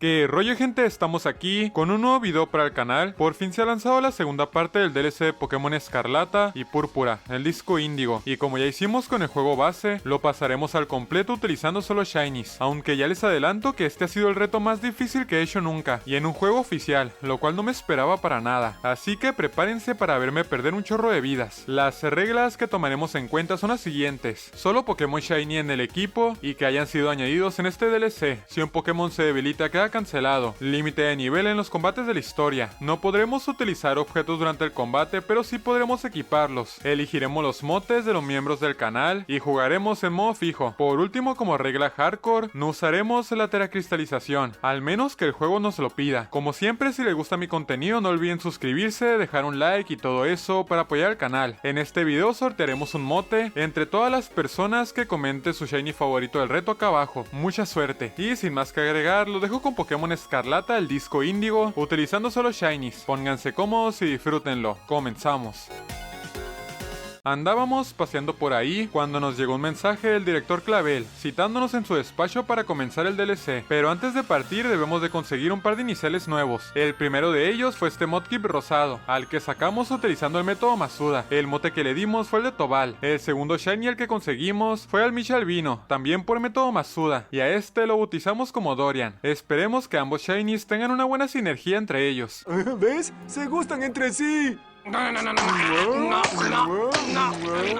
¿Qué rollo, gente? Estamos aquí con un nuevo video para el canal. Por fin se ha lanzado la segunda parte del DLC de Pokémon Escarlata y Púrpura, el disco índigo. Y como ya hicimos con el juego base, lo pasaremos al completo utilizando solo Shinies. Aunque ya les adelanto que este ha sido el reto más difícil que he hecho nunca, y en un juego oficial, lo cual no me esperaba para nada. Así que prepárense para verme perder un chorro de vidas. Las reglas que tomaremos en cuenta son las siguientes: solo Pokémon Shiny en el equipo y que hayan sido añadidos en este DLC. Si un Pokémon se debilita, queda cancelado. Límite de nivel en los combates de la historia. No podremos utilizar objetos durante el combate, pero sí podremos equiparlos. Elegiremos los motes de los miembros del canal y jugaremos en modo fijo. Por último, como regla hardcore, no usaremos la teracristalización, al menos que el juego nos lo pida. Como siempre, si les gusta mi contenido, no olviden suscribirse, dejar un like y todo eso para apoyar al canal. En este video sortearemos un mote entre todas las personas que comenten su shiny favorito del reto acá abajo. Mucha suerte. Y sin más que agregar, lo dejo con Pokémon Escarlata, el disco índigo, utilizando solo shinies. Pónganse cómodos y disfrútenlo. Comenzamos. Andábamos paseando por ahí cuando nos llegó un mensaje del director Clavel, citándonos en su despacho para comenzar el DLC. Pero antes de partir debemos de conseguir un par de iniciales nuevos. El primero de ellos fue este Mudkip rosado, al que sacamos utilizando el método Masuda. El mote que le dimos fue el de Tobal. El segundo shiny al que conseguimos fue al Miche Albino, también por método Masuda, y a este lo bautizamos como Dorian. Esperemos que ambos shinies tengan una buena sinergia entre ellos. ¿Ves? Se gustan entre sí.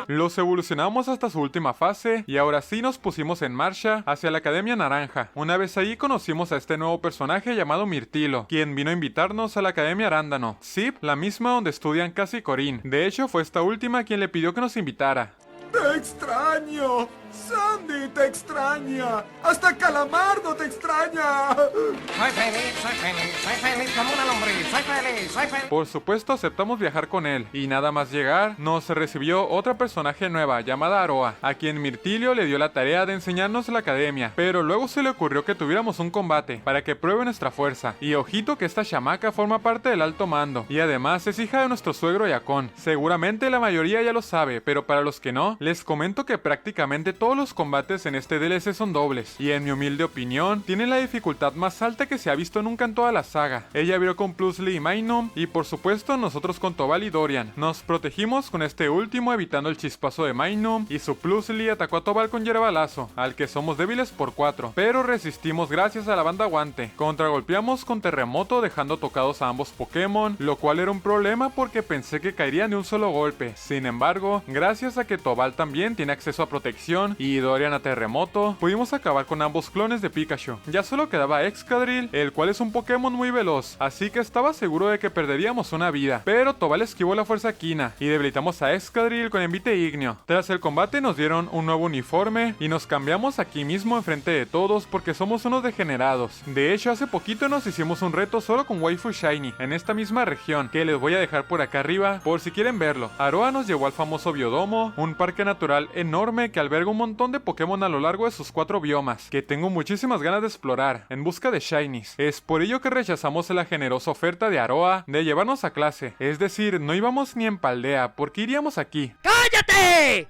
Los evolucionamos hasta su última fase y ahora sí nos pusimos en marcha hacia la Academia Naranja. Una vez ahí conocimos a este nuevo personaje llamado Mirtilo, quien vino a invitarnos a la Academia Arándano. Sí, la misma donde estudian Cassie y Corín. De hecho, fue esta última quien le pidió que nos invitara. ¡Te extraño! ¡Sandy te extraña! ¡Hasta Calamardo te extraña! Soy feliz como una lombriz, soy feliz. Por supuesto aceptamos viajar con él, y nada más llegar, nos recibió otra personaje nueva llamada Aroa, a quien Mirtilio le dio la tarea de enseñarnos la academia, pero luego se le ocurrió que tuviéramos un combate, para que pruebe nuestra fuerza, y ojito que esta chamaca forma parte del alto mando, y además es hija de nuestro suegro Yacón. Seguramente la mayoría ya lo sabe, pero para los que no, les comento que prácticamente todos los combates en este DLC son dobles, y en mi humilde opinión, tienen la dificultad más alta que se ha visto nunca en toda la saga. Ella vio con Plusle y Minun, y por supuesto nosotros con Tobal y Dorian. Nos protegimos con este último evitando el chispazo de Minun, y su Plusle atacó a Tobal con hierbalazo, al que somos débiles por 4, pero resistimos gracias a la banda guante. Contragolpeamos con terremoto dejando tocados a ambos Pokémon, lo cual era un problema porque pensé que caerían de un solo golpe. Sin embargo, gracias a que Tobal también tiene acceso a protección y Dorian a terremoto, pudimos acabar con ambos clones de Pikachu. Ya solo quedaba Excadrill, el cual es un Pokémon muy veloz, así que estaba seguro de que perderíamos una vida, pero Tobal esquivó la fuerza Quina y debilitamos a Excadrill con envite ignio. Tras el combate nos dieron un nuevo uniforme y nos cambiamos aquí mismo enfrente de todos porque somos unos degenerados. De hecho, hace poquito nos hicimos un reto solo con Waifu Shiny en esta misma región, que les voy a dejar por acá arriba por si quieren verlo. Aroa nos llevó al famoso Biodomo, un parque natural enorme que alberga un montón de Pokémon a lo largo de sus 4 biomas, que tengo muchísimas ganas de explorar, en busca de shinies. Es por ello que rechazamos la generosa oferta de Aroa de llevarnos a clase, es decir, no íbamos ni en Paldea, porque iríamos aquí. ¡Cállate!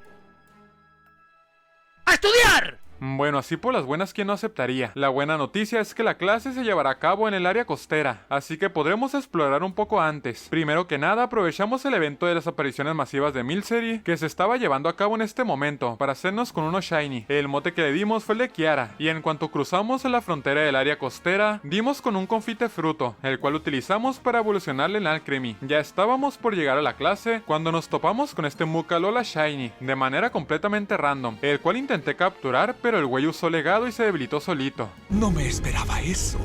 ¡A estudiar! Bueno, así por las buenas, ¿quién no aceptaría? La buena noticia es que la clase se llevará a cabo en el área costera, así que podremos explorar un poco antes. Primero que nada, aprovechamos el evento de las apariciones masivas de Milcery, que se estaba llevando a cabo en este momento, para hacernos con uno shiny. El mote que le dimos fue el de Kiara, y en cuanto cruzamos la frontera del área costera, dimos con un confite fruto, el cual utilizamos para evolucionarle en Alcremie. Ya estábamos por llegar a la clase, cuando nos topamos con este Mukalola shiny, de manera completamente random, el cual intenté capturar, pero el güey usó legado y se debilitó solito. No me esperaba eso.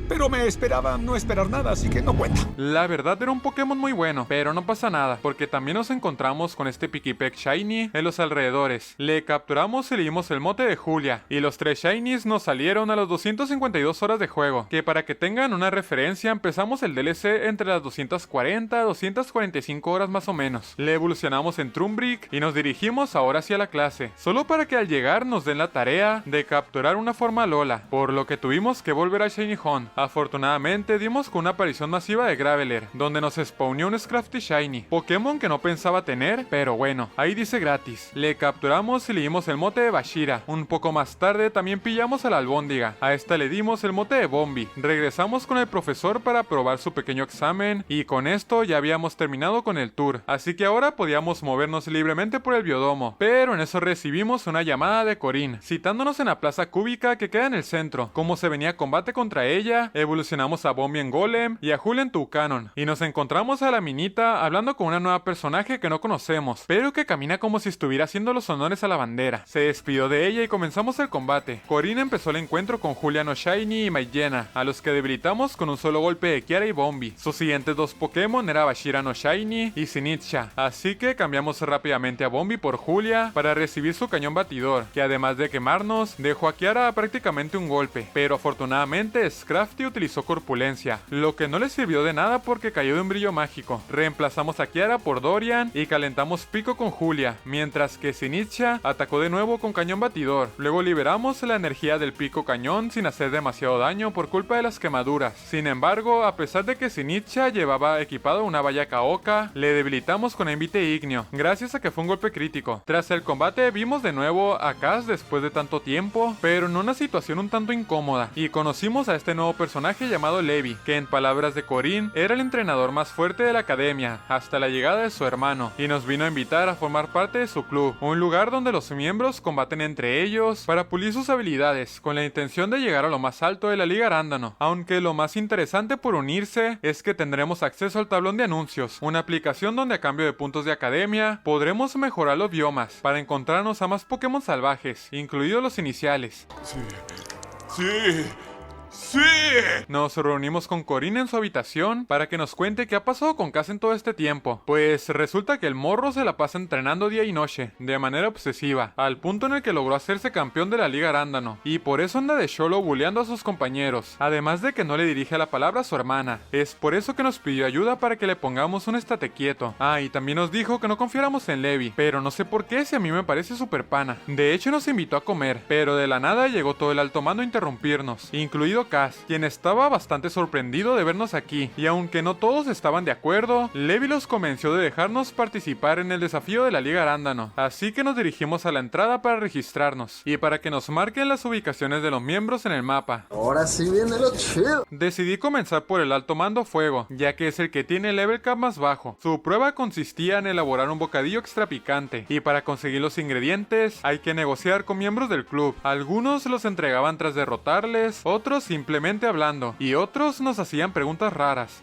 Pero me esperaba no esperar nada, así que no cuenta. La verdad era un Pokémon muy bueno, pero no pasa nada, porque también nos encontramos con este Pikipek Shiny en los alrededores. Le capturamos y le dimos el mote de Julia, y los 3 Shinies nos salieron a las 252 horas de juego, que para que tengan una referencia empezamos el DLC entre las 240 a 245 horas más o menos. Le evolucionamos en Trumbrick y nos dirigimos ahora hacia la clase, solo para que al llegar nos den la tarea de capturar una forma Alola, por lo que tuvimos que volver a Shiny Hunt. Afortunadamente dimos con una aparición masiva de Graveler, donde nos spawneó un Scrafty Shiny, Pokémon que no pensaba tener, pero bueno, ahí dice gratis. Le capturamos y le dimos el mote de Bashira. Un poco más tarde también pillamos a la albóndiga, a esta le dimos el mote de Bombi. Regresamos con el profesor para probar su pequeño examen y con esto ya habíamos terminado con el tour, así que ahora podíamos movernos libremente por el biodomo, pero en eso recibimos una llamada de Corinne, citándonos en la plaza cúbica que queda en el centro. Como se venía combate contra ella, evolucionamos a Bombi en Golem y a Julia en Toucanon, y nos encontramos a la minita hablando con una nueva personaje que no conocemos, pero que camina como si estuviera haciendo los honores a la bandera. Se despidió de ella y comenzamos el combate. Corinne empezó el encuentro con Julia no Shiny y Maillena, a los que debilitamos con un solo golpe de Kiara y Bombi. Sus siguientes dos Pokémon era Bashira no Shiny y Sinitcha, así que cambiamos rápidamente a Bombi por Julia para recibir su cañón batidor, que además de quemarnos, dejó a Kiara a prácticamente un golpe, pero afortunadamente Scrafty utilizó corpulencia, lo que no le sirvió de nada porque cayó de un brillo mágico. Reemplazamos a Kiara por Dorian y calentamos pico con Julia, mientras que Sinitcha atacó de nuevo con cañón batidor. Luego liberamos la energía del pico cañón sin hacer demasiado daño por culpa de las quemaduras. Sin embargo, a pesar de que Sinitcha llevaba equipado una valla Kaoka, le debilitamos con Envite Ignio, gracias a que fue un golpe crítico. Tras el combate vimos de nuevo a Cass después de tanto tiempo, pero en una situación un tanto incómoda, y conocimos a este nuevo personaje llamado Levi, que en palabras de Corinne era el entrenador más fuerte de la academia, hasta la llegada de su hermano, y nos vino a invitar a formar parte de su club, un lugar donde los miembros combaten entre ellos para pulir sus habilidades, con la intención de llegar a lo más alto de la Liga Arándano. Aunque lo más interesante por unirse es que tendremos acceso al tablón de anuncios, una aplicación donde a cambio de puntos de academia podremos mejorar los biomas para encontrarnos a más Pokémon salvajes, incluidos los iniciales. Sí. Nos reunimos con Corinne en su habitación para que nos cuente qué ha pasado con Cass en todo este tiempo. Pues resulta que el morro se la pasa entrenando día y noche, de manera obsesiva, al punto en el que logró hacerse campeón de la Liga Arándano, y por eso anda de cholo bulleando a sus compañeros, además de que no le dirige la palabra a su hermana. Es por eso que nos pidió ayuda para que le pongamos un estate quieto. Y también nos dijo que no confiáramos en Levi, pero no sé por qué si a mí me parece súper pana. De hecho nos invitó a comer, pero de la nada llegó todo el alto mando a interrumpirnos, incluido Cass, quien estaba bastante sorprendido de vernos aquí, y aunque no todos estaban de acuerdo, Levi los convenció de dejarnos participar en el desafío de la Liga Arándano, así que nos dirigimos a la entrada para registrarnos, y para que nos marquen las ubicaciones de los miembros en el mapa. Ahora sí viene lo chido. Decidí comenzar por el alto mando fuego, ya que es el que tiene el level cap más bajo. Su prueba consistía en elaborar un bocadillo extra picante, y para conseguir los ingredientes hay que negociar con miembros del club. Algunos los entregaban tras derrotarles, otros simplemente hablando, y otros nos hacían preguntas raras.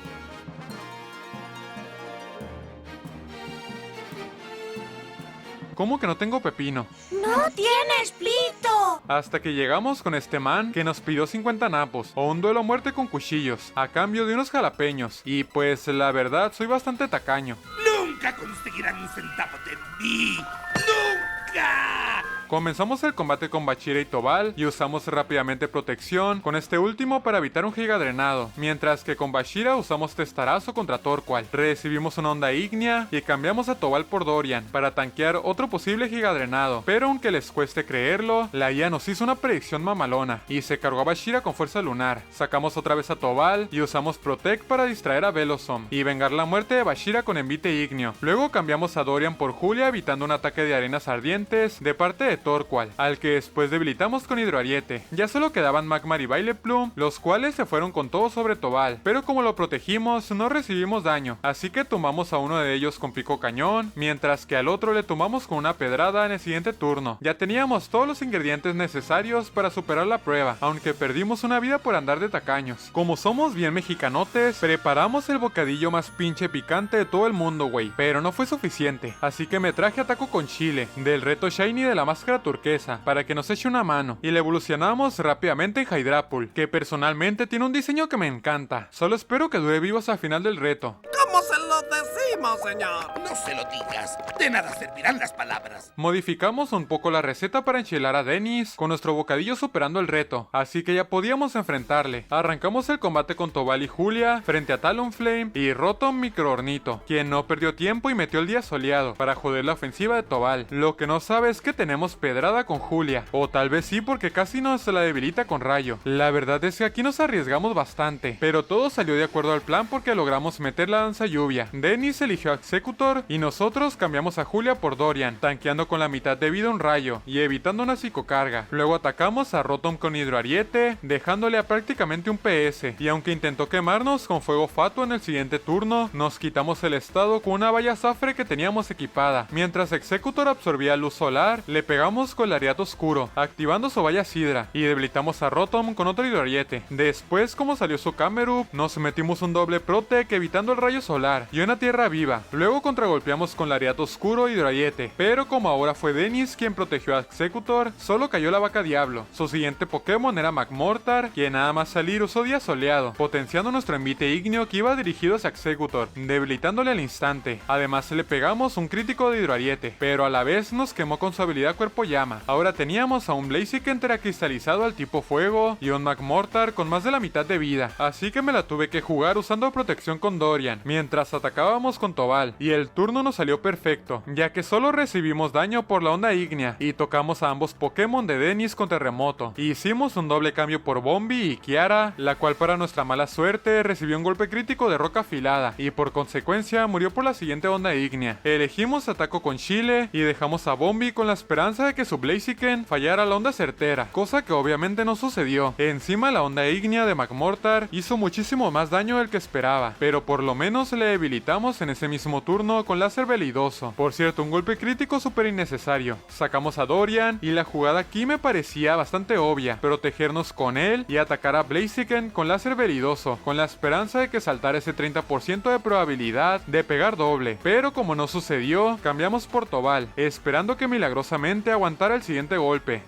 ¿Cómo que no tengo pepino? ¡No tienes plito! Hasta que llegamos con este man que nos pidió 50 napos o un duelo a muerte con cuchillos a cambio de unos jalapeños, y pues la verdad soy bastante tacaño. ¡Nunca conseguirán un centavo de mí! ¡Nunca! Comenzamos el combate con Bachira y Tobal y usamos rápidamente protección con este último para evitar un giga drenado, mientras que con Bachira usamos testarazo contra Torqual. Recibimos una onda ígnea y cambiamos a Tobal por Dorian para tanquear otro posible giga drenado, pero aunque les cueste creerlo, la IA nos hizo una predicción mamalona y se cargó a Bachira con fuerza lunar. Sacamos otra vez a Tobal y usamos Protect para distraer a Velosom y vengar la muerte de Bachira con envite ígneo. Luego cambiamos a Dorian por Julia evitando un ataque de arenas ardientes de parte de Torqual, al que después debilitamos con Hidroariete. Ya solo quedaban Magmar y Vileplume, los cuales se fueron con todo sobre Tobal, pero como lo protegimos no recibimos daño, así que tumbamos a uno de ellos con pico cañón, mientras que al otro le tumbamos con una pedrada en el siguiente turno. Ya teníamos todos los ingredientes necesarios para superar la prueba, aunque perdimos una vida por andar de tacaños. Como somos bien mexicanotes, preparamos el bocadillo más pinche picante de todo el mundo, güey, pero no fue suficiente, así que me traje a taco con chile, del reto Shiny de la máscara turquesa, para que nos eche una mano, y le evolucionamos rápidamente en Hydrapool, que personalmente tiene un diseño que me encanta. Solo espero que dure vivos al final del reto. ¿Cómo ¿Cómo se lo decimos, señor? No se lo digas. De nada servirán las palabras. Modificamos un poco la receta para enchilar a Dennis, con nuestro bocadillo superando el reto, así que ya podíamos enfrentarle. Arrancamos el combate con Tobal y Julia frente a Talonflame y Rotom Microornito, quien no perdió tiempo y metió el día soleado para joder la ofensiva de Tobal. Lo que no sabe es que tenemos pedrada con Julia, o tal vez sí porque casi nos la debilita con rayo. La verdad es que aquí nos arriesgamos bastante, pero todo salió de acuerdo al plan porque logramos meter la danza lluvia. Dennis eligió a Executor y nosotros cambiamos a Julia por Dorian, tanqueando con la mitad de vida un rayo y evitando una psicocarga. Luego atacamos a Rotom con hidroariete, dejándole a prácticamente un PS, y aunque intentó quemarnos con fuego fatuo en el siguiente turno, nos quitamos el estado con una valla zafre que teníamos equipada. Mientras Executor absorbía luz solar, le pegamos con el Ariato oscuro, activando su valla sidra, y debilitamos a Rotom con otro hidroariete. Después, como salió su Camerupt, nos metimos un doble Protec evitando el rayo solar y una tierra viva. Luego contragolpeamos con el Ariato oscuro y hidroariete, pero como ahora fue Dennis quien protegió a Executor, solo cayó la vaca diablo. Su siguiente Pokémon era Magmortar, quien nada más salir usó día soleado, potenciando nuestro envite ígneo que iba dirigido hacia Executor, debilitándole al instante. Además le pegamos un crítico de hidroariete, pero a la vez nos quemó con su habilidad cuerpo llama. Ahora teníamos a un Blaziken teracristalizado al tipo fuego y un Magmortar con más de la mitad de vida, así que me la tuve que jugar usando protección con Dorian, mientras atacábamos con Tobal, y el turno nos salió perfecto, ya que solo recibimos daño por la onda ígnea, y tocamos a ambos Pokémon de Dennis con terremoto. Hicimos un doble cambio por Bombi y Kiara, la cual para nuestra mala suerte recibió un golpe crítico de roca afilada, y por consecuencia murió por la siguiente onda ígnea. Elegimos ataco con Chile, y dejamos a Bombi con la esperanza de que su Blaziken fallara la onda certera, cosa que obviamente no sucedió. Encima la onda ígnea de Magmortar hizo muchísimo más daño del que esperaba, pero por lo menos le debilitamos en ese mismo turno con láser velidoso. Por cierto, un golpe crítico súper innecesario. Sacamos a Dorian y la jugada aquí me parecía bastante obvia, protegernos con él y atacar a Blaziken con láser velidoso, con la esperanza de que saltara ese 30% de probabilidad de pegar doble, pero como no sucedió, cambiamos por Tobal, esperando que milagrosamente aguantara el siguiente golpe.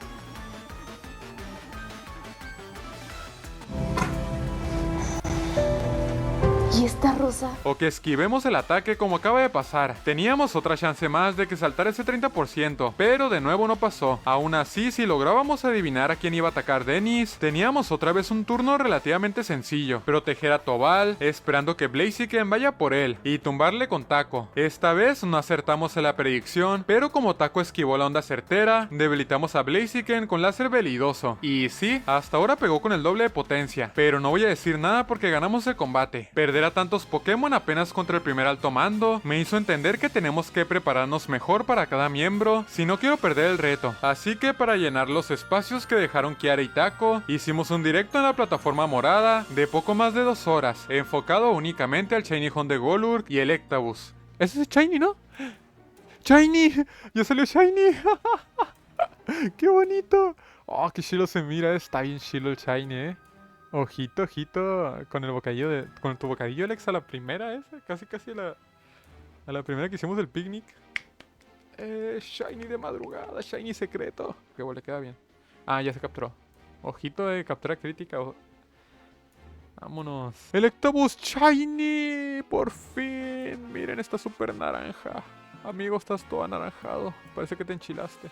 ¿Y esta rosa? O que esquivemos el ataque como acaba de pasar. Teníamos otra chance más de que saltara ese 30%, pero de nuevo no pasó. Aún así, si lográbamos adivinar a quién iba a atacar Dennis, teníamos otra vez un turno relativamente sencillo. Proteger a Tobal, esperando que Blaziken vaya por él, y tumbarle con Taco. Esta vez no acertamos en la predicción, pero como Taco esquivó la onda certera, debilitamos a Blaziken con láser velidoso. Y sí, hasta ahora pegó con el doble de potencia, pero no voy a decir nada porque ganamos el combate. Perder a tantos Pokémon apenas contra el primer alto mando me hizo entender que tenemos que prepararnos mejor para cada miembro si no quiero perder el reto. Así que para llenar los espacios que dejaron Kiara y Taco, hicimos un directo en la plataforma morada de poco más de 2 horas, enfocado únicamente al Shiny Hon de Golurk y Electabuzz. Ese es Shiny, ¿no? ¡Shiny! ¡Ya salió Shiny! ¡Qué bonito! ¡Oh, qué chilo se mira! Está bien chilo el Shiny, Ojito, ojito, con el bocadillo con tu bocadillo, Alex, a la primera casi a la primera que hicimos del picnic. Shiny de madrugada, Shiny secreto. Que bueno, le queda bien. Ah, ya se capturó. Ojito de captura crítica. Vámonos. Electabuzz Shiny, por fin. Miren, está súper naranja. Amigo, estás todo anaranjado. Parece que te enchilaste.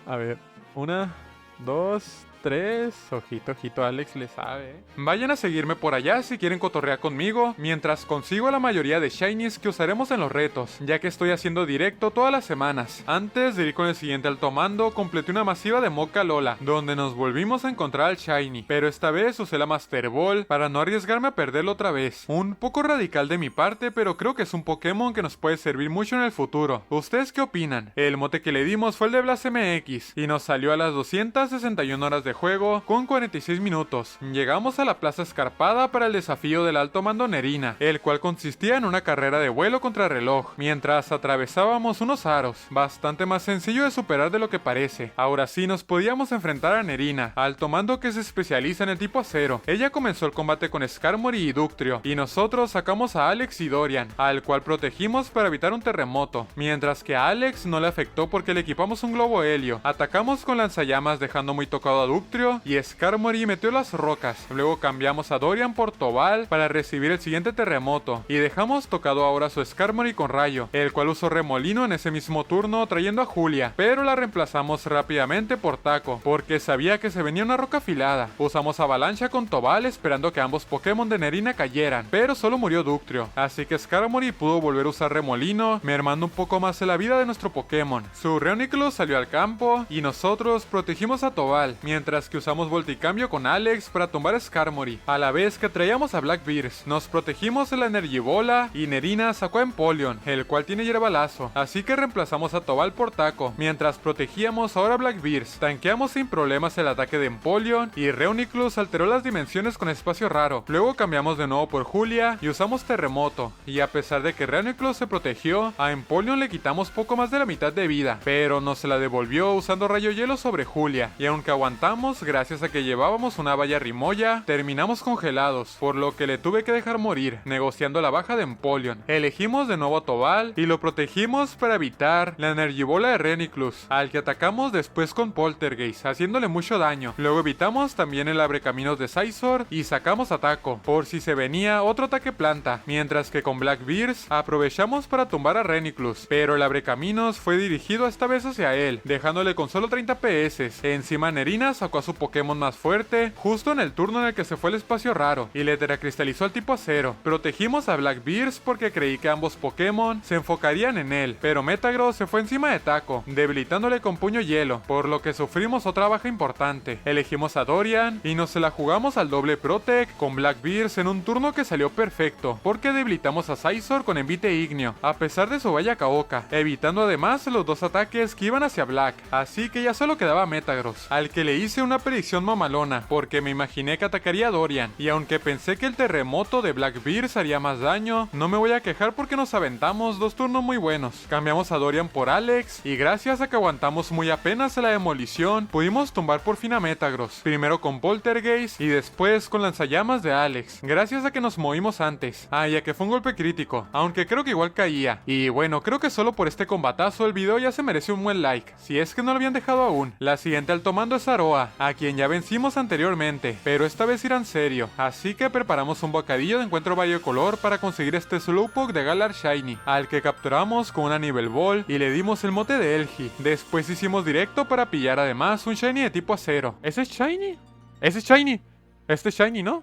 A ver, 1, 2, 3. Ojito, ojito, Alex le sabe. Vayan a seguirme por allá si quieren cotorrear conmigo, mientras consigo la mayoría de shinies que usaremos en los retos, ya que estoy haciendo directo todas las semanas. Antes de ir con el siguiente alto mando, completé una masiva de Mocha Lola, donde nos volvimos a encontrar al shiny, pero esta vez usé la Master Ball para no arriesgarme a perderlo otra vez. Un poco radical de mi parte, pero creo que es un Pokémon que nos puede servir mucho en el futuro. ¿Ustedes qué opinan? El mote que le dimos fue el de Blas MX, y nos salió a las 261 horas de juego con 46 minutos. Llegamos a la plaza escarpada para el desafío del alto mando Nerina, el cual consistía en una carrera de vuelo contra reloj, mientras atravesábamos unos aros, bastante más sencillo de superar de lo que parece. Ahora sí nos podíamos enfrentar a Nerina, alto mando que se especializa en el tipo acero. Ella comenzó el combate con Skarmory y Ductrio, y nosotros sacamos a Alex y Dorian, al cual protegimos para evitar un terremoto, mientras que a Alex no le afectó porque le equipamos un globo helio. Atacamos con lanzallamas dejando muy tocado a Ductrio, Ductrio y Skarmory metió las rocas. Luego cambiamos a Dorian por Tobal para recibir el siguiente terremoto y dejamos tocado ahora su Skarmory con rayo, el cual usó remolino en ese mismo turno trayendo a Julia, pero la reemplazamos rápidamente por Taco porque sabía que se venía una roca afilada. Usamos avalancha con Tobal esperando que ambos Pokémon de Nerina cayeran, pero solo murió Ductrio, así que Skarmory pudo volver a usar remolino, mermando un poco más la vida de nuestro Pokémon. Su Reuniclus salió al campo y nosotros protegimos a Tobal, mientras que usamos Volticambio con Alex para tumbar a Skarmory, a la vez que traíamos a Blackbeard. Nos protegimos de la Energibola y Nerina sacó a Empoleon, el cual tiene hierbalazo, así que reemplazamos a Tobal por Taco, mientras protegíamos ahora a Blackbeard. Tanqueamos sin problemas el ataque de Empoleon y Reuniclus alteró las dimensiones con espacio raro. Luego cambiamos de nuevo por Julia y usamos Terremoto, y a pesar de que Reuniclus se protegió, a Empoleon le quitamos poco más de la mitad de vida, pero nos la devolvió usando Rayo Hielo sobre Julia, y aunque aguantamos gracias a que llevábamos una valla Rimoya, terminamos congelados, por lo que le tuve que dejar morir, negociando la baja de Empoleon. Elegimos de nuevo a Tobal y lo protegimos para evitar la Energibola de Reuniclus, al que atacamos después con Poltergeist, haciéndole mucho daño. Luego evitamos también el abrecaminos de Scizor y sacamos a Taco, por si se venía otro ataque planta, mientras que con Blackbeard aprovechamos para tumbar a Reuniclus, pero el abrecaminos fue dirigido esta vez hacia él, dejándole con solo 30 PS. Encima Nerina sacó a su Pokémon más fuerte, justo en el turno en el que se fue el espacio raro, y le teracristalizó al tipo acero. Protegimos a Blackbeard porque creí que ambos Pokémon se enfocarían en él, pero Metagross se fue encima de Taco, debilitándole con puño hielo, por lo que sufrimos otra baja importante. Elegimos a Dorian y nos se la jugamos al doble Protect con Blackbeard en un turno que salió perfecto, porque debilitamos a Scizor con Envite Ignio, a pesar de su valla Caoca, evitando además los dos ataques que iban hacia Black, así que ya solo quedaba Metagross, al que le hice una predicción mamalona, porque me imaginé que atacaría a Dorian, y aunque pensé que el terremoto de Blackbeard haría más daño, no me voy a quejar porque nos aventamos dos turnos muy buenos. Cambiamos a Dorian por Alex, y gracias a que aguantamos muy apenas la demolición, pudimos tumbar por fin a Metagross, primero con Poltergeist y después con lanzallamas de Alex, gracias a que nos movimos antes. Ya que fue un golpe crítico, aunque creo que igual caía. Y bueno, creo que solo por este combatazo el video ya se merece un buen like, si es que no lo habían dejado aún. La siguiente alto mando es Aroa, a quien ya vencimos anteriormente, pero esta vez irá en serio, así que preparamos un bocadillo de encuentro color para conseguir este Slowpoke de Galar Shiny, al que capturamos con una Nivel Ball y le dimos el mote de Elgi. Después hicimos directo para pillar además un Shiny de tipo acero. ¿Ese es Shiny? ¿Ese es Shiny? Este es Shiny, ¿no?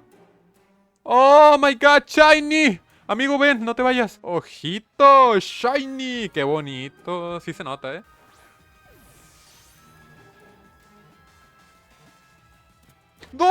¡Oh my god, Shiny! Amigo, ven, no te vayas. ¡Ojito! ¡Shiny! ¡Qué bonito! Sí se nota, ¿eh? ¡No!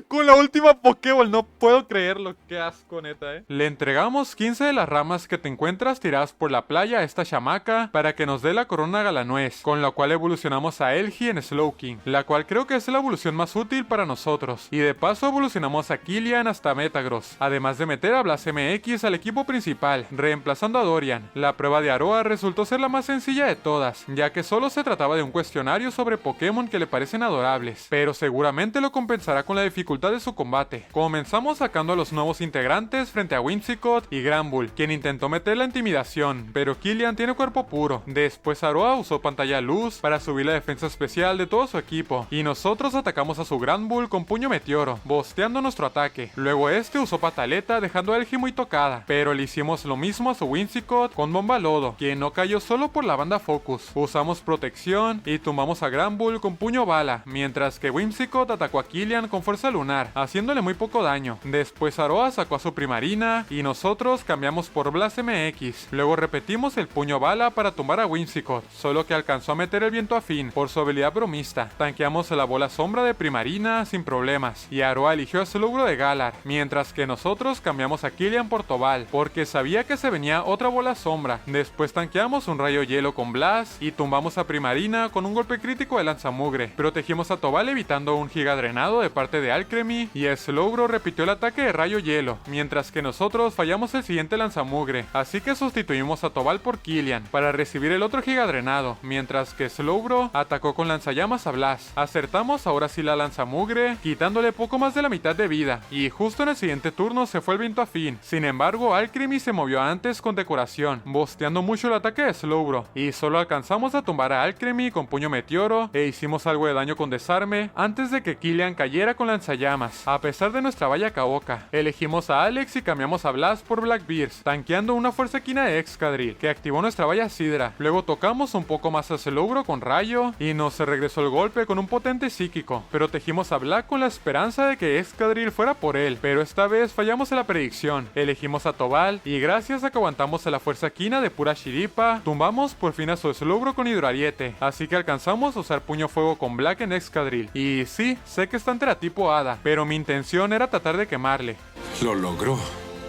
Con la última Pokéball, no puedo creerlo, qué asco neta, Le entregamos 15 de las ramas que te encuentras tiradas por la playa a esta chamaca para que nos dé la corona Galanuez, con la cual evolucionamos a Elgi en Slowking, la cual creo que es la evolución más útil para nosotros, y de paso evolucionamos a Killian hasta Metagross, además de meter a Blas MX al equipo principal, reemplazando a Dorian. La prueba de Aroa resultó ser la más sencilla de todas, ya que solo se trataba de un cuestionario sobre Pokémon que le parecen adorables, pero seguramente lo compensará con la dificultad de su combate. Comenzamos sacando a los nuevos integrantes frente a Whimsicott y Granbull, quien intentó meter la intimidación, pero Killian tiene cuerpo puro. Después Aroa usó pantalla luz para subir la defensa especial de todo su equipo, y nosotros atacamos a su Granbull con puño meteoro, bosteando nuestro ataque. Luego este usó pataleta dejando a Elgi muy tocada, pero le hicimos lo mismo a su Whimsicott con bomba lodo, quien no cayó solo por la banda Focus. Usamos protección y tumbamos a Granbull con puño bala, mientras que Whimsicott atacó a Killian con fuerza lunar, haciéndole muy poco daño. Después Aroa sacó a su Primarina y nosotros cambiamos por Blas MX. Luego repetimos el puño bala para tumbar a Whimsicott, solo que alcanzó a meter el viento afín por su habilidad bromista. Tanqueamos la bola sombra de Primarina sin problemas, y Aroa eligió a Slowbro de Galar, mientras que nosotros cambiamos a Killian por Tobal, porque sabía que se venía otra bola sombra. Después tanqueamos un rayo hielo con Blas y tumbamos a Primarina con un golpe crítico de lanzamugre. Protegimos a Tobal evitando un giga drenado de parte de Alcremie Shiny y Slowbro repitió el ataque de rayo hielo, mientras que nosotros fallamos el siguiente lanzamugre, así que sustituimos a Tobal por Killian para recibir el otro Giga Drenado, mientras que Slowbro atacó con lanzallamas a Blast. Acertamos ahora sí la lanzamugre, quitándole poco más de la mitad de vida, y justo en el siguiente turno se fue el viento afín. Sin embargo, Alcremie se movió antes con decoración, bosteando mucho el ataque de Slowbro, y solo alcanzamos a tumbar a Alcremie con puño meteoro e hicimos algo de daño con desarme antes de que Killian cayera con lanzallamas. A pesar de nuestra valla Caoca, elegimos a Alex y cambiamos a Blast por Blackbeard, tanqueando una fuerza equina de Excadrill que activó nuestra valla Sidra. Luego tocamos un poco más a Slowbro con rayo y nos regresó el golpe con un potente psíquico. Protegimos a Black con la esperanza de que Excadrill fuera por él, pero esta vez fallamos en la predicción. Elegimos a Tobal y gracias a que aguantamos a la fuerza equina de pura chiripa, tumbamos por fin a su Slowbro con hidroariete, así que alcanzamos a usar puño fuego con Black en Excadrill. Y sí, sé que está ante la tipo hada, pero mi intención era tratar de quemarle. Lo logró.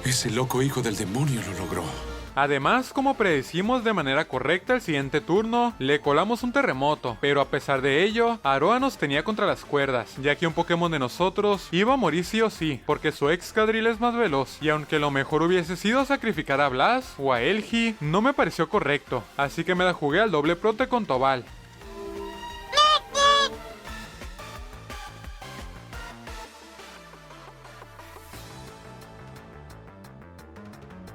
Ese loco hijo del demonio lo logró. Además, como predecimos de manera correcta el siguiente turno, le colamos un terremoto, pero a pesar de ello, Aroa nos tenía contra las cuerdas, ya que un Pokémon de nosotros iba a morir sí o sí, porque su Excadrill es más veloz, y aunque lo mejor hubiese sido sacrificar a Blast o a Elgi, no me pareció correcto, así que me la jugué al doble prote con Tobal.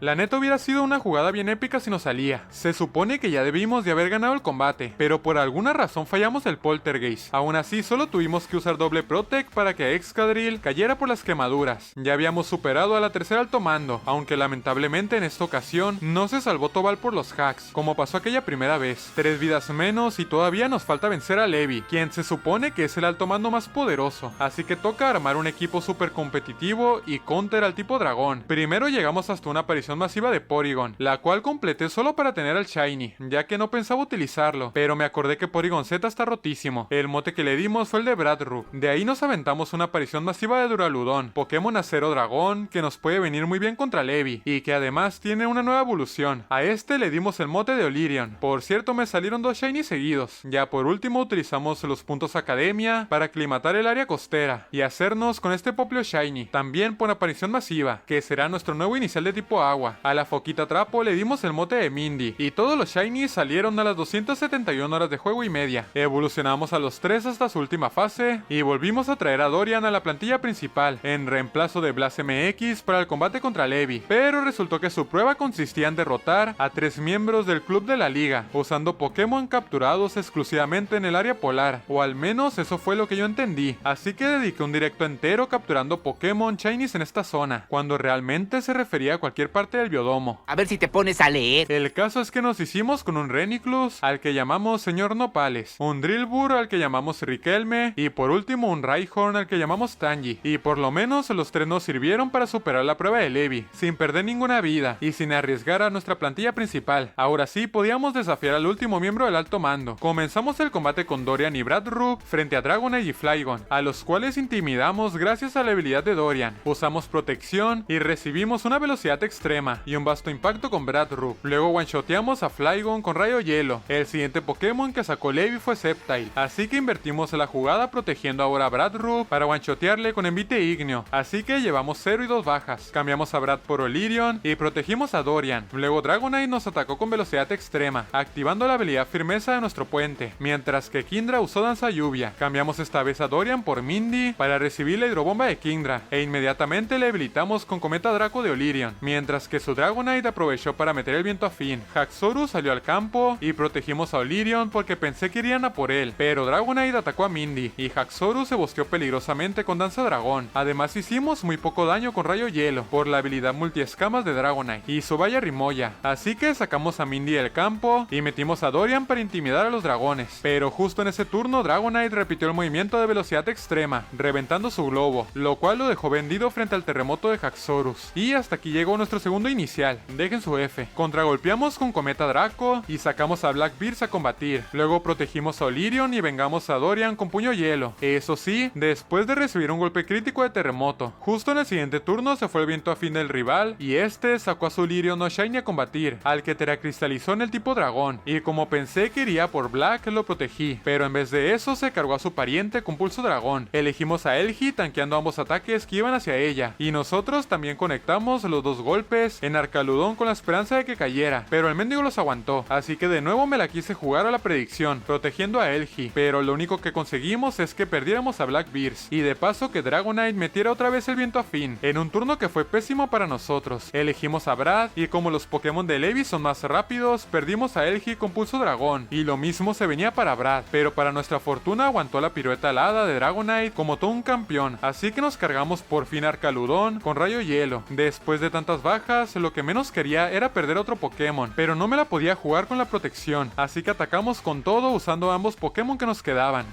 La neta hubiera sido una jugada bien épica si nos salía. Se supone que ya debimos de haber ganado el combate, pero por alguna razón fallamos el Poltergeist. Aún así, solo tuvimos que usar doble Protect para que Excadrill cayera por las quemaduras. Ya habíamos superado a la tercera alto mando, aunque lamentablemente en esta ocasión no se salvó Tobal por los hacks, como pasó aquella primera vez. 3 vidas menos y todavía nos falta vencer a Levi, quien se supone que es el alto mando más poderoso. Así que toca armar un equipo súper competitivo y counter al tipo dragón. Primero llegamos hasta una aparición masiva de Porygon, la cual completé solo para tener al Shiny, ya que no pensaba utilizarlo, pero me acordé que Porygon Z está rotísimo. El mote que le dimos fue el de Bradrook. De ahí nos aventamos una aparición masiva de Duraludon, Pokémon acero dragón, que nos puede venir muy bien contra Levi, y que además tiene una nueva evolución. A este le dimos el mote de Olirion. Por cierto, me salieron 2 Shiny seguidos. Ya por último utilizamos los puntos Academia para aclimatar el área costera, y hacernos con este Poplio Shiny, también por aparición masiva, que será nuestro nuevo inicial de tipo agua. A la foquita trapo le dimos el mote de Mindy, y todos los Shinies salieron a las 271 horas de juego y media. Evolucionamos a los 3 hasta su última fase, y volvimos a traer a Dorian a la plantilla principal, en reemplazo de Blast MX para el combate contra Levi, pero resultó que su prueba consistía en derrotar a 3 miembros del club de la liga, usando Pokémon capturados exclusivamente en el área polar, o al menos eso fue lo que yo entendí, así que dediqué un directo entero capturando Pokémon Shinies en esta zona, cuando realmente se refería a cualquier parte del biodomo. A ver si te pones a leer. El caso es que nos hicimos con un Reniclus, al que llamamos Señor Nopales, un Drillbur al que llamamos Riquelme, y por último un Rhyhorn al que llamamos Tangy, y por lo menos los 3 nos sirvieron para superar la prueba de Levi, sin perder ninguna vida, y sin arriesgar a nuestra plantilla principal. Ahora sí, podíamos desafiar al último miembro del alto mando. Comenzamos el combate con Dorian y Bradrook frente a Dragonite y Flygon, a los cuales intimidamos gracias a la habilidad de Dorian. Usamos protección y recibimos una velocidad extrema y un vasto impacto con Bradrook. Luego one-shoteamos a Flygon con rayo hielo. El siguiente Pokémon que sacó Levi fue Sceptile, así que invertimos la jugada protegiendo ahora a Bradrook para one-shotearle con envite igneo, así que llevamos 0 y 2 bajas. Cambiamos a Brad por Olirion y protegimos a Dorian. Luego Dragonite nos atacó con velocidad extrema, activando la habilidad firmeza de nuestro puente, mientras que Kingdra usó danza lluvia. Cambiamos esta vez a Dorian por Mindy para recibir la hidrobomba de Kingdra, e inmediatamente le habilitamos con cometa Draco de Olirion, mientras que su Dragonite aprovechó para meter el viento afín. Haxorus salió al campo y protegimos a Olirion porque pensé que irían a por él, pero Dragonite atacó a Mindy y Haxorus se bosteó peligrosamente con danza dragón. Además hicimos muy poco daño con rayo hielo por la habilidad multiescamas de Dragonite y su valla Rimoya, así que sacamos a Mindy del campo y metimos a Dorian para intimidar a los dragones, pero justo en ese turno Dragonite repitió el movimiento de velocidad extrema, reventando su globo, lo cual lo dejó vendido frente al terremoto de Haxorus. Y hasta aquí llegó nuestro segundo segundo inicial, dejen su F. Contragolpeamos con Cometa Draco y sacamos a Blackbeard a combatir. Luego protegimos a Olirion y vengamos a Dorian con Puño Hielo. Eso sí, después de recibir un golpe crítico de terremoto. Justo en el siguiente turno se fue el viento afín del rival y este sacó a su Olirion no Shiny a combatir, al que teracristalizó en el tipo dragón. Y como pensé que iría por Black, lo protegí, pero en vez de eso se cargó a su pariente con Pulso Dragón. Elegimos a Elgi tanqueando ambos ataques que iban hacia ella, y nosotros también conectamos los dos golpes en Arcaludón con la esperanza de que cayera, pero el mendigo los aguantó, así que de nuevo me la quise jugar a la predicción, protegiendo a Elgi, pero lo único que conseguimos es que perdiéramos a Blackbeard, y de paso que Dragonite metiera otra vez el viento afín, en un turno que fue pésimo para nosotros. Elegimos a Brad, y como los Pokémon de Levi son más rápidos, perdimos a Elgi con Pulso Dragón, y lo mismo se venía para Brad, pero para nuestra fortuna aguantó la pirueta alada de Dragonite como todo un campeón, así que nos cargamos por fin a Arcaludón con Rayo Hielo. Después de tantas bajas, lo que menos quería era perder otro Pokémon, pero no me la podía jugar con la protección, así que atacamos con todo usando ambos Pokémon que nos quedaban.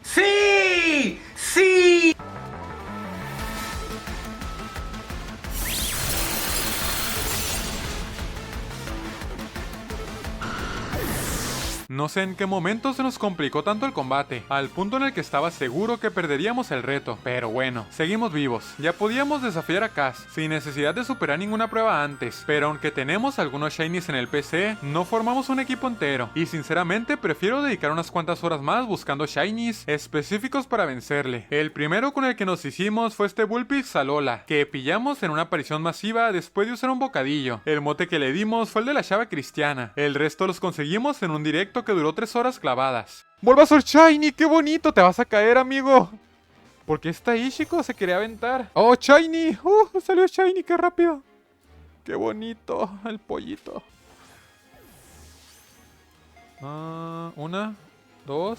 ¡Sí! ¡Sí! No sé en qué momento se nos complicó tanto el combate, al punto en el que estaba seguro que perderíamos el reto, pero bueno, seguimos vivos. Ya podíamos desafiar a Cass, sin necesidad de superar ninguna prueba antes, pero aunque tenemos algunos Shinies en el PC, no formamos un equipo entero, y sinceramente prefiero dedicar unas cuantas horas más buscando Shinies específicos para vencerle. El primero con el que nos hicimos fue este Vulpix Alola, que pillamos en una aparición masiva después de usar un bocadillo. El mote que le dimos fue el de la chava cristiana, el resto los conseguimos en un directo que duró 3 horas clavadas. ¡Vuelva a ser Shiny! ¡Qué bonito! ¡Te vas a caer, amigo! ¿Por qué está ahí, chico? Se quería aventar. ¡Oh, Shiny! Salió Shiny! ¡Qué rápido! ¡Qué bonito! El pollito. 1, 2,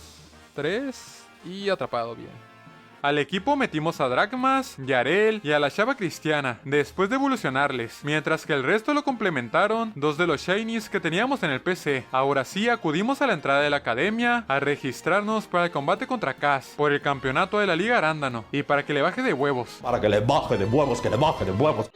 3 y atrapado bien. Al equipo metimos a Dragmas, Yarel y a la chava cristiana, después de evolucionarles, mientras que el resto lo complementaron 2 de los Shinies que teníamos en el PC. Ahora sí acudimos a la entrada de la academia a registrarnos para el combate contra Cass por el campeonato de la Liga Arándano y para que le baje de huevos. Para que le baje de huevos, que le baje de huevos.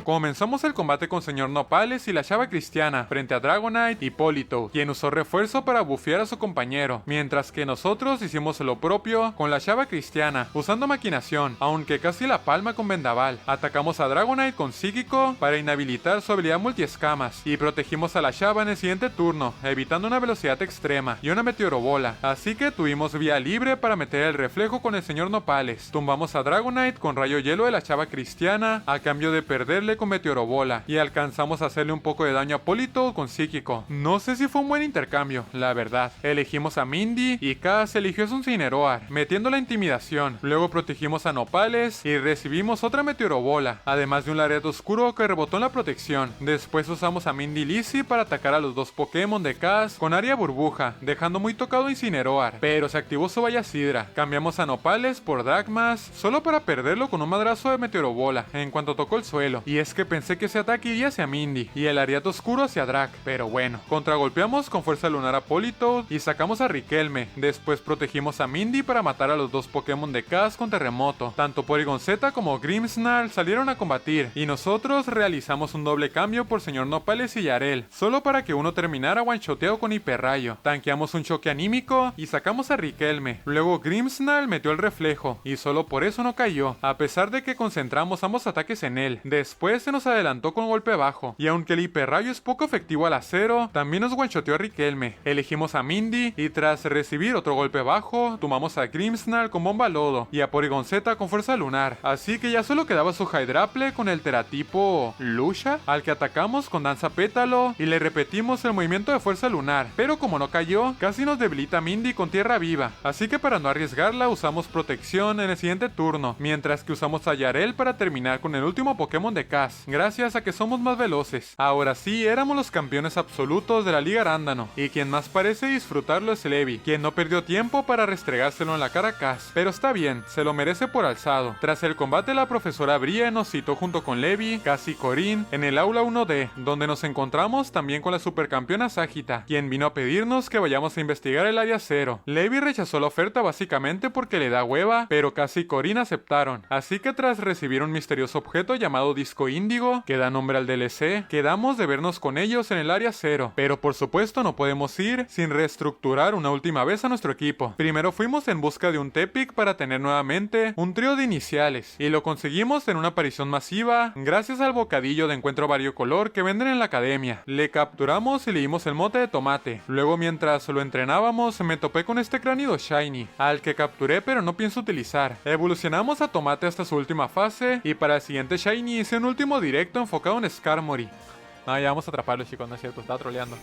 Comenzamos el combate con Señor Nopales y la chava cristiana frente a Dragonite y Politoed, quien usó refuerzo para bufear a su compañero, mientras que nosotros hicimos lo propio con la chava cristiana, usando maquinación, aunque casi la palma con vendaval. Atacamos a Dragonite con psíquico para inhabilitar su habilidad multiescamas, y protegimos a la chava en el siguiente turno, evitando una velocidad extrema y una meteorobola, así que tuvimos vía libre para meter el reflejo con el Señor Nopales. Tumbamos a Dragonite con rayo hielo de la chava cristiana, a cambio de perderle con meteorobola, y alcanzamos a hacerle un poco de daño a Politoed con psíquico. No sé si fue un buen intercambio, la verdad. Elegimos a Mindy y Cass eligió su Incineroar, metiendo la intimidación. Luego protegimos a Nopales y recibimos otra meteorobola, además de un Lariat oscuro que rebotó en la protección. Después usamos a Mindy y Lizzie para atacar a los 2 Pokémon de Cass con área burbuja, dejando muy tocado Incineroar, pero se activó su Valla Sidra. Cambiamos a Nopales por Dragmas, solo para perderlo con un madrazo de meteorobola en cuanto tocó el suelo. Y es que pensé que ese ataque iría hacia Mindy y el Ariat oscuro hacia Drag, pero bueno. Contragolpeamos con fuerza lunar a Politoed y sacamos a Riquelme. Después protegimos a Mindy para matar a los 2 Pokémon de Cass con terremoto. Tanto Porygon Z como Grimmsnarl salieron a combatir, y nosotros realizamos un doble cambio por Señor Nopales y Yarel, solo para que uno terminara one-shoteado con hiperrayo. Tanqueamos un choque anímico y sacamos a Riquelme. Luego Grimmsnarl metió el reflejo y solo por eso no cayó, a pesar de que concentramos ambos ataques en él. Después después se nos adelantó con golpe bajo, y aunque el hiperrayo es poco efectivo al acero, también nos one-shoteó a Riquelme. Elegimos a Mindy, y tras recibir otro golpe bajo, tomamos a Grimmsnarl con bomba lodo, y a Porygon Z con fuerza lunar, así que ya solo quedaba su Hydraple con el teratipo Lucia, al que atacamos con danza pétalo, y le repetimos el movimiento de fuerza lunar, pero como no cayó, casi nos debilita Mindy con tierra viva, así que para no arriesgarla usamos protección en el siguiente turno, mientras que usamos a Yarel para terminar con el último Pokémon de Kass, gracias a que somos más veloces. Ahora sí, éramos los campeones absolutos de la Liga Arándano, y quien más parece disfrutarlo es Levi, quien no perdió tiempo para restregárselo en la cara a Kass, pero está bien, se lo merece por alzado. Tras el combate, la profesora Brie nos citó junto con Levi, Kass y Corrin en el aula 1D, donde nos encontramos también con la supercampeona Sagita, quien vino a pedirnos que vayamos a investigar el área 0. Levi rechazó la oferta básicamente porque le da hueva, pero Kass y Corrin aceptaron, así que tras recibir un misterioso objeto llamado Disco Índigo, que da nombre al DLC, quedamos de vernos con ellos en el área 0, pero por supuesto no podemos ir sin reestructurar una última vez a nuestro equipo. Primero fuimos en busca de un Tepic para tener nuevamente un trío de iniciales, y lo conseguimos en una aparición masiva gracias al bocadillo de encuentro variocolor que venden en la academia. Le capturamos y le dimos el mote de tomate. Luego, mientras lo entrenábamos, me topé con este Cránido Shiny, al que capturé pero no pienso utilizar. Evolucionamos a tomate hasta su última fase, y para el siguiente Shiny hice un último directo enfocado en Skarmory. No, ya vamos a atraparlo, chicos, no es cierto, estaba troleando.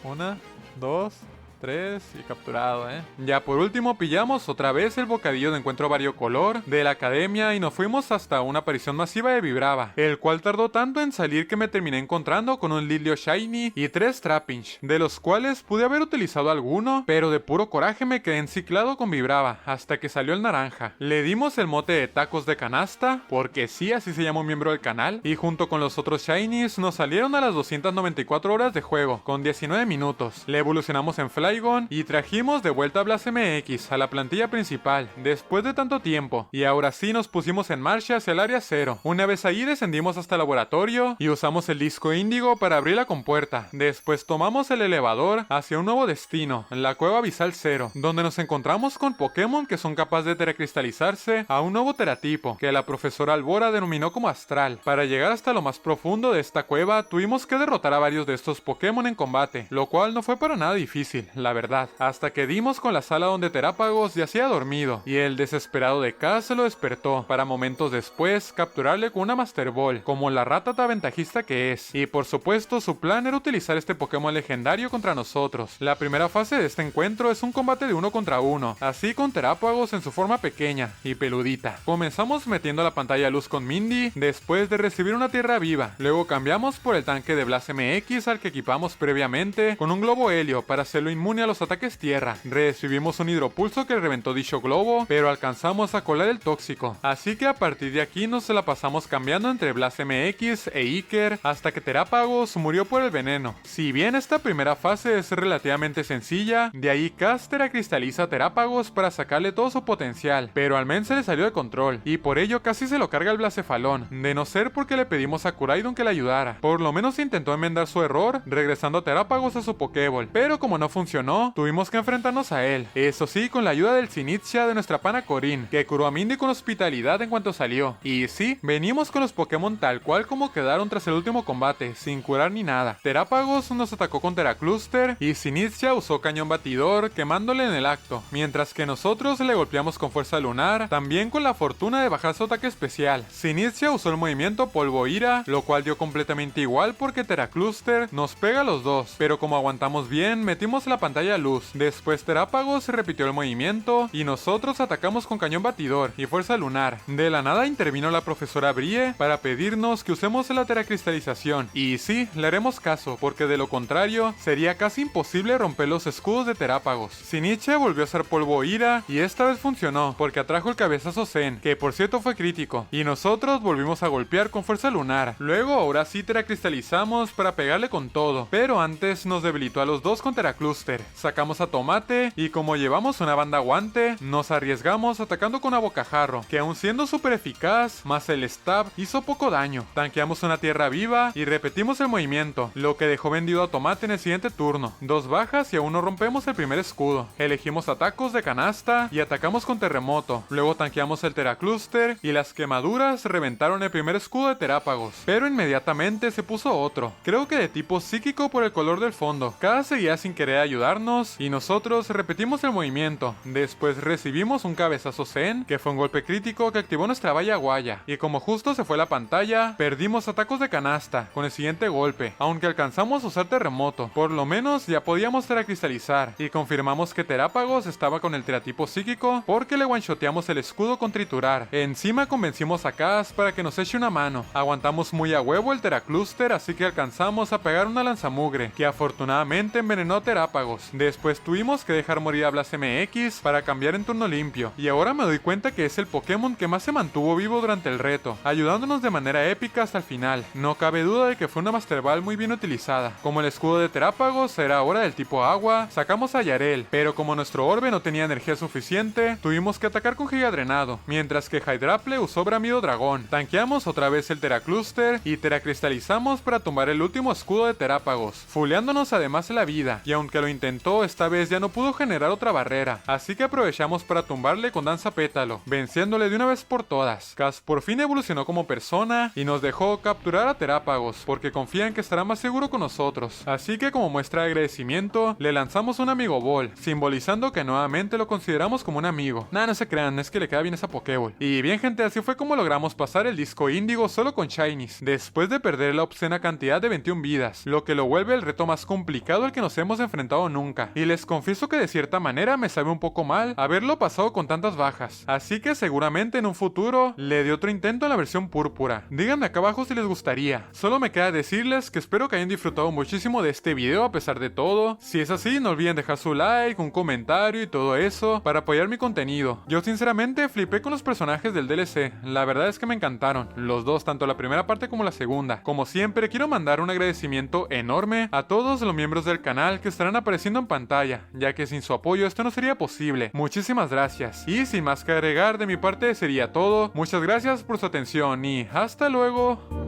1, 2, 3 y capturado, Ya por último pillamos otra vez el bocadillo de encuentro variocolor de la academia y nos fuimos hasta una aparición masiva de Vibrava, el cual tardó tanto en salir que me terminé encontrando con un Litleo Shiny y 3 Trapinch, de los cuales pude haber utilizado alguno, pero de puro coraje me quedé enciclado con Vibrava hasta que salió el naranja. Le dimos el mote de tacos de canasta, porque sí, así se llama un miembro del canal, y junto con los otros Shinies nos salieron a las 294 horas de juego, con 19 minutos. Le evolucionamos en Fly y trajimos de vuelta a Blast MX a la plantilla principal después de tanto tiempo, y ahora sí nos pusimos en marcha hacia el área 0. Una vez ahí descendimos hasta el laboratorio y usamos el disco índigo para abrir la compuerta. Después tomamos el elevador hacia un nuevo destino, la cueva abisal 0, donde nos encontramos con Pokémon que son capaces de teracristalizarse a un nuevo teratipo que la profesora Albora denominó como Astral. Para llegar hasta lo más profundo de esta cueva tuvimos que derrotar a varios de estos Pokémon en combate, lo cual no fue para nada difícil, la verdad, hasta que dimos con la sala donde Terápagos yacía dormido, y el desesperado de Kass se lo despertó, para momentos después capturarle con una Master Ball, como la ratata ventajista que es, y por supuesto su plan era utilizar este Pokémon legendario contra nosotros. La primera fase de este encuentro es un combate de 1 contra 1, así con Terápagos en su forma pequeña y peludita. Comenzamos metiendo la pantalla a luz con Mindy, después de recibir una tierra viva, luego cambiamos por el tanque de Blast MX al que equipamos previamente con un globo helio para hacerlo inmune a los ataques tierra. Recibimos un hidropulso que reventó dicho globo, pero alcanzamos a colar el tóxico, así que a partir de aquí nos la pasamos cambiando entre Blast MX e Iker hasta que Terápagos murió por el veneno. Si bien esta primera fase es relativamente sencilla, de ahí Kass teracristaliza a Terápagos para sacarle todo su potencial, pero al men se le salió de control, y por ello casi se lo carga el Blacefalón, de no ser porque le pedimos a Kuraidon que le ayudara. Por lo menos intentó enmendar su error, regresando a Terápagos a su Pokéball, pero como no funcionó, tuvimos que enfrentarnos a él, eso sí, con la ayuda del Sinistcha de nuestra pana Corrin, que curó a Mindy con hospitalidad en cuanto salió. Y sí, venimos con los Pokémon tal cual como quedaron tras el último combate, sin curar ni nada. Terápagos nos atacó con Teracluster y Sinistcha usó cañón batidor quemándole en el acto, mientras que nosotros le golpeamos con fuerza lunar, también con la fortuna de bajar su ataque especial. Sinistcha usó el movimiento polvo ira, lo cual dio completamente igual porque Teracluster nos pega a los dos, pero como aguantamos bien, metimos la pantalla a luz. Después Terápagos repitió el movimiento y nosotros atacamos con cañón batidor y fuerza lunar. De la nada intervino la profesora Brie para pedirnos que usemos la teracristalización, y sí, le haremos caso, porque de lo contrario sería casi imposible romper los escudos de Terápagos. Sinistcha volvió a hacer polvo ira y esta vez funcionó porque atrajo el cabezazo Zen, que por cierto fue crítico, y nosotros volvimos a golpear con fuerza lunar. Luego ahora sí teracristalizamos para pegarle con todo, pero antes nos debilitó a los dos con Teracluster. Teracluster. Sacamos a Tomate y como llevamos una banda guante, nos arriesgamos atacando con a Bocajarro, que aun siendo súper eficaz, más el stab hizo poco daño. Tanqueamos una tierra viva y repetimos el movimiento, lo que dejó vendido a Tomate en el siguiente turno. 2 bajas y aún no rompemos el primer escudo. Elegimos atacos de canasta y atacamos con terremoto. Luego tanqueamos el Teracluster y las quemaduras reventaron el primer escudo de Terápagos, pero inmediatamente se puso otro, creo que de tipo psíquico por el color del fondo. Cada seguía sin querer ayudarnos y nosotros repetimos el movimiento. Después recibimos un cabezazo Zen, que fue un golpe crítico que activó nuestra valla guaya, y como justo se fue la pantalla, perdimos atacos de canasta con el siguiente golpe, aunque alcanzamos a usar terremoto. Por lo menos ya podíamos teracristalizar, y confirmamos que Terápagos estaba con el teratipo psíquico porque le one-shoteamos el escudo con triturar. Encima convencimos a Kaz para que nos eche una mano. Aguantamos muy a huevo el Teracluster, así que alcanzamos a pegar una lanzamugre, que afortunadamente envenenó a Terápagos. Después tuvimos que dejar morir a Blas MX para cambiar en turno limpio, y ahora me doy cuenta que es el Pokémon que más se mantuvo vivo durante el reto, ayudándonos de manera épica hasta el final. No cabe duda de que fue una Master Ball muy bien utilizada. Como el escudo de Terápagos era ahora del tipo agua, sacamos a Yarel, pero como nuestro orbe no tenía energía suficiente, tuvimos que atacar con Giga Drenado, mientras que Hydraple usó Bramido Dragón. Tanqueamos otra vez el Teracluster y teracristalizamos para tumbar el último escudo de Terápagos, fuleándonos además la vida, y aunque lo intentó, esta vez ya no pudo generar otra barrera, así que aprovechamos para tumbarle con Danza Pétalo, venciéndole de una vez por todas. Kaz por fin evolucionó como persona y nos dejó capturar a Terápagos, porque confía en que estará más seguro con nosotros, así que como muestra de agradecimiento, le lanzamos un Amigo Ball, simbolizando que nuevamente lo consideramos como un amigo. Nah, no se crean, es que le queda bien esa Pokéball. Y bien gente, así fue como logramos pasar el disco índigo solo con Shinies, después de perder la obscena cantidad de 21 vidas, lo que lo vuelve el reto más complicado al que nos hemos enfrentado nunca. Y les confieso que de cierta manera me sabe un poco mal haberlo pasado con tantas bajas, así que seguramente en un futuro le dé otro intento en la versión púrpura. Díganme acá abajo si les gustaría. Solo me queda decirles que espero que hayan disfrutado muchísimo de este video a pesar de todo. Si es así, no olviden dejar su like, un comentario y todo eso para apoyar mi contenido. Yo sinceramente flipé con los personajes del DLC, la verdad es que me encantaron, los dos, tanto la primera parte como la segunda. Como siempre, quiero mandar un agradecimiento enorme a todos los miembros del canal que estarán apareciendo en pantalla, ya que sin su apoyo esto no sería posible. Muchísimas gracias. Y sin más que agregar, de mi parte sería todo. Muchas gracias por su atención y hasta luego.